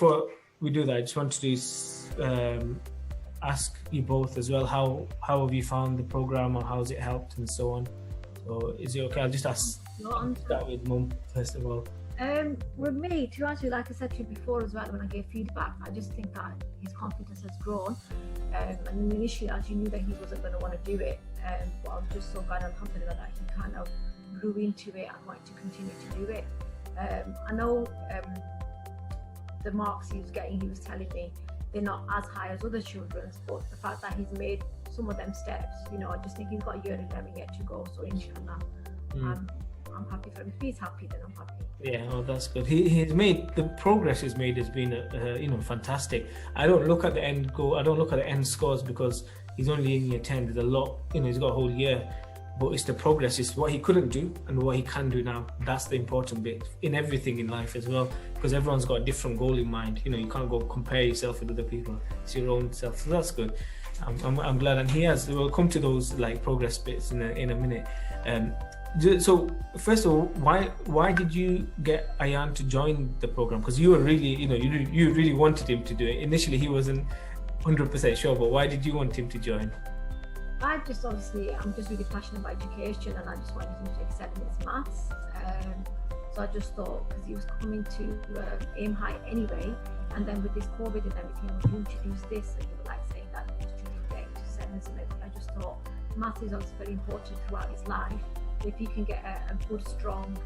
before we do that, I just wanted to ask you both as well, how have you found the program, or how has it helped and so on? So is it okay? I'll just start with Mum first of all. With me, to answer, like I said to you before as well, when I gave feedback, I just think that his confidence has grown. And initially, as you knew that he wasn't going to want to do it, but I'm just so glad, alhamdulillah, that he kind of grew into it and wanted to continue to do it. I know the marks he was getting, he was telling me, they're not as high as other children's, but the fact that he's made some of them steps, I just think he's got a year and 11 yet to go. So inshallah, I'm happy for him. If he's happy, then I'm happy. Yeah, oh, that's good. He's made the progress he's made has been fantastic. I don't look at the end goal. I don't look at the end scores because he's only in year 10. There's a lot. He's got a whole year, but it's the progress. It's what he couldn't do and what he can do now. That's the important bit in everything in life as well, because everyone's got a different goal in mind. You can't go compare yourself with other people. It's your own self. So that's good. I'm glad, and he has. We'll come to those like progress bits in a minute. So first of all, why did you get Ayaan to join the program? Because you were really, you really wanted him to do it. Initially, he wasn't 100% sure, but why did you want him to join? I'm just really passionate about education, and I just wanted him to excel in his maths. So I just thought, because he was coming to aim high anyway, and then with this COVID and everything, you introduce this, and you were like saying that he was getting to sevens and everything. I just thought maths is also very important throughout his life. If you can get a good, strong,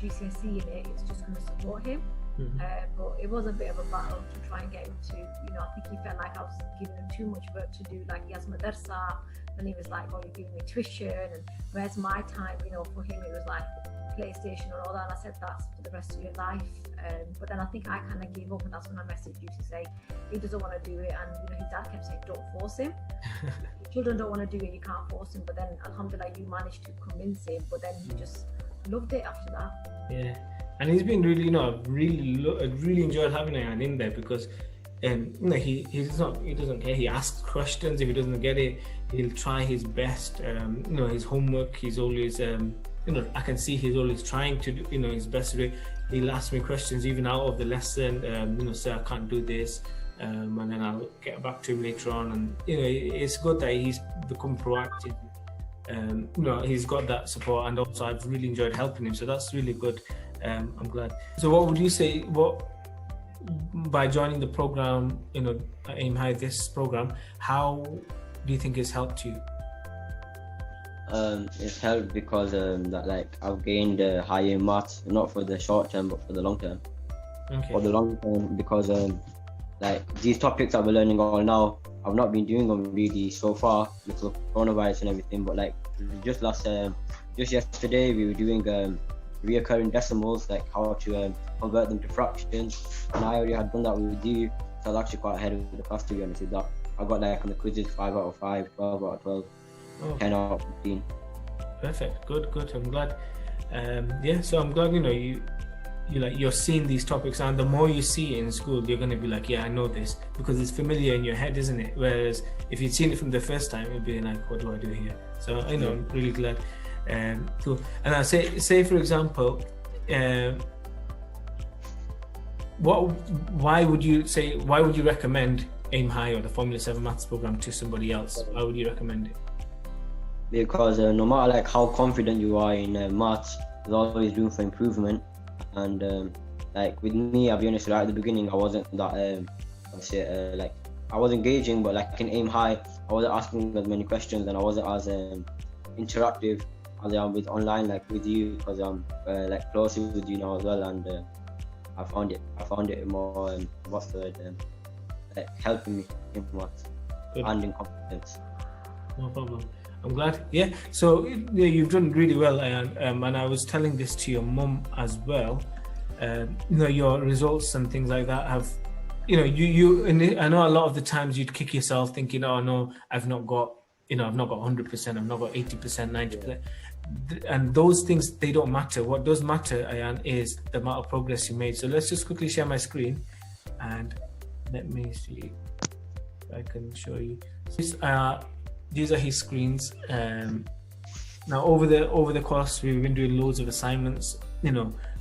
GCSE in it, it's just going to support him. But it was a bit of a battle to try and get him to, I think he felt like I was giving him too much work to do, like he has madrasa, and he was like, oh, you're giving me tuition, and where's my time? For him it was like PlayStation and all that, and I said that's for the rest of your life. But then I think I kind of gave up, and that's when I messaged you to say he doesn't want to do it, and his dad kept saying don't force him. Children don't want to do it, you can't force him. But then alhamdulillah, you managed to convince him, but then he just loved it after that. Yeah, and he's been really, I've really enjoyed having Ayaan in there, because he doesn't care. He asks questions. If he doesn't get it, he'll try his best. His homework, he's always I can see he's always trying to do his best to do it. He'll ask me questions even out of the lesson, say I can't do this, and then I'll get back to him later on. And it's good that he's become proactive. He's got that support, and also I've really enjoyed helping him, so that's really good. I'm glad. So what would you say, by joining the program, Aim High, this program, how do you think it's helped you? It's helped because I've gained higher maths, not for the short term but for the long term. Okay. For the long term, because these topics that we're learning all now, I've not been doing them really so far with the coronavirus and everything. But just yesterday we were doing reoccurring decimals, like how to convert them to fractions, and I already had done that with you, so I was actually quite ahead of the class, to be honest with that. I got on the quizzes 5 out of 5, 12 out of 12. 10 out of 15. Perfect. Good. I'm glad. So I'm glad you're seeing these topics, and the more you see it in school, you're going to be like, yeah, I know this, because it's familiar in your head, isn't it? Whereas if you'd seen it from the first time, it'd be like, what do I do here? So I'm really glad. Cool. And I say for example, why would you recommend Aim High or the Formula 7 Maths program to somebody else? Why would you recommend it? Because no matter how confident you are in maths, there's always room for improvement. And with me, I'll be honest, right at the beginning, I wasn't that I was engaging, but in Aim High, I wasn't asking as many questions, and I wasn't as interactive as I am with online, with you, because I'm closer with you now as well. And I found it more helping me in maths and in confidence. No problem. I'm glad. Yeah. So you've done really well, Ayaan. And I was telling this to your mum as well. Your results and things like that have, I know a lot of the times you'd kick yourself thinking, oh no, I've not got 100%, I've not got 80%, 90%. And those things, they don't matter. What does matter, Ayaan, is the amount of progress you made. So let's just quickly share my screen, and let me see if I can show you. These are his screens. Now over the course, we've been doing loads of assignments,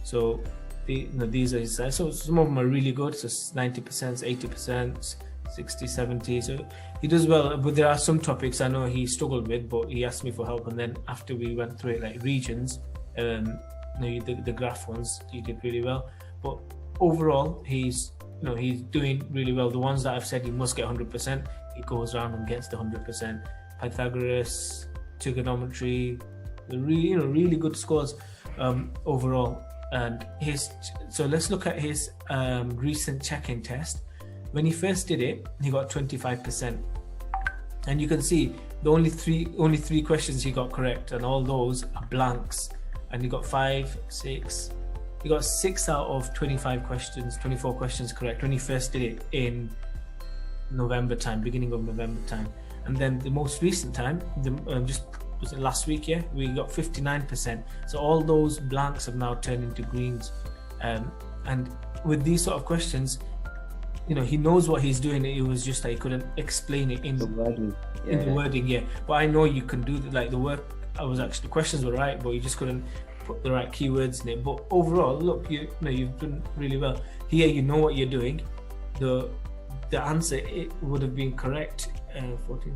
so these are his size. So some of them are really good. So 90%, 80%, 60, 70. So he does well. But there are some topics I know he struggled with, but he asked me for help. And then after we went through it, like regions, the graph ones, he did really well. But overall, he's doing really well. The ones that I've said he must get 100%, he goes around and gets the 100%. Pythagoras, trigonometry, really good scores overall. And so let's look at his recent check-in test. When he first did it, he got 25%, and you can see the only three questions he got correct, and all those are blanks. And he got 6 out of 24 questions correct when he first did it in beginning of November time. And then the most recent time, was it last week? Yeah, we got 59%. So all those blanks have now turned into greens. And with these sort of questions, he knows what he's doing. It was just that he couldn't explain it in the wording. Yeah, but I know you can do the work. The questions were right, but you just couldn't put the right keywords in it. But overall, look, you've done really well. Here, you know what you're doing. The answer, it would have been correct. 14.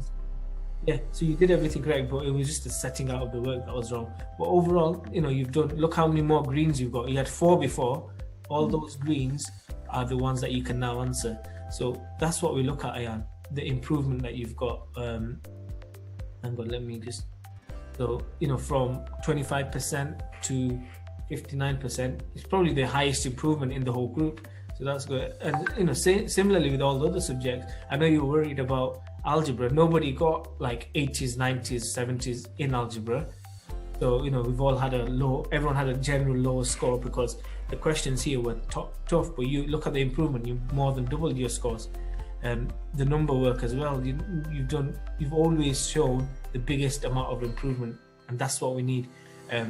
Yeah, so you did everything correct, but it was just the setting out of the work that was wrong. But overall, you've done. Look how many more greens you've got. You had 4 before. All those greens are the ones that you can now answer. So that's what we look at, Ayaan. The improvement that you've got. Hang on, let me just. So from 25% to 59%, it's probably the highest improvement in the whole group. So that's good. And similarly with all the other subjects, I know you're worried about algebra. Nobody got like 80s, 90s, 70s in algebra. So we've all had everyone had a general lower score because the questions here were tough. But you look at the improvement, you more than doubled your scores. The number work as well. You've always shown the biggest amount of improvement, and that's what we need,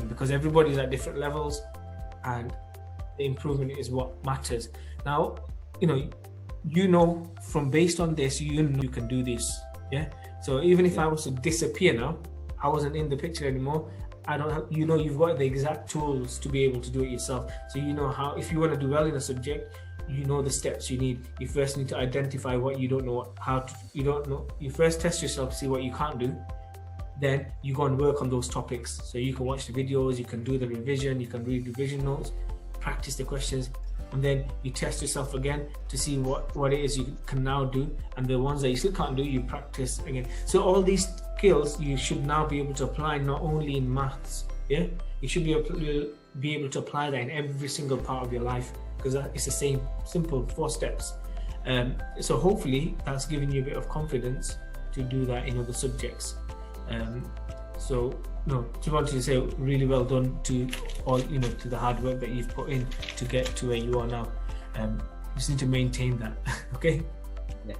because everybody's at different levels, and the improvement is what matters. Now, from based on this, you can do this. Yeah. So even if I was to disappear now, I wasn't in the picture anymore. I don't have, you've got the exact tools to be able to do it yourself. So how, if you want to do well in a subject, the steps you need. You first need to identify what you don't know, you don't know. You first test yourself to see what you can't do. Then you go and work on those topics. So you can watch the videos, you can do the revision, you can read revision notes, practice the questions, and then you test yourself again to see what it is you can now do. And the ones that you still can't do, you practice again. So all these skills you should now be able to apply not only in maths. Yeah, you should be able to apply that in every single part of your life, because it's the same simple 4 steps. So hopefully that's giving you a bit of confidence to do that in other subjects. Just wanted to say really well done to all, to the hard work that you've put in to get to where you are now. Just need to maintain that. Okay. Yeah.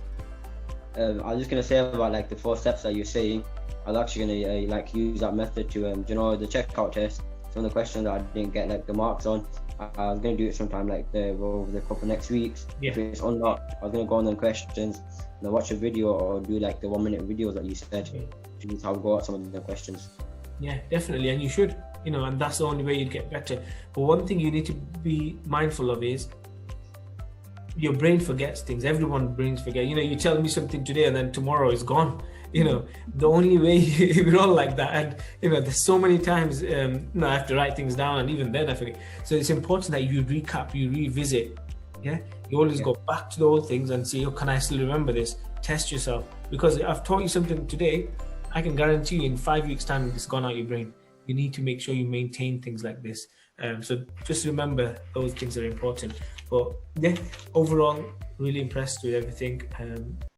I was just gonna say about the 4 steps that you're saying. I was actually gonna use that method to the checkout test. Some of the questions that I didn't get the marks on, I was gonna do it sometime over the couple next weeks. Yeah. If it's unlocked, I was gonna go on them questions and watch a video or do the 1-minute videos that you said. Yeah. To use how to go at some of the questions. Yeah, definitely, and you should, and that's the only way you'd get better. But one thing you need to be mindful of is your brain forgets things. Everyone's brains forget. You tell me something today and then tomorrow is gone. The only way we're all like that, and there's so many times I have to write things down, and even then I forget. So it's important that you recap, you revisit. Yeah, you always go back to the old things and see, can I still remember this? Test yourself, because I've taught you something today, I can guarantee you in 5 weeks' time it's gone out your brain. You need to make sure you maintain things like this. So just remember those things are important. But yeah, overall, really impressed with everything.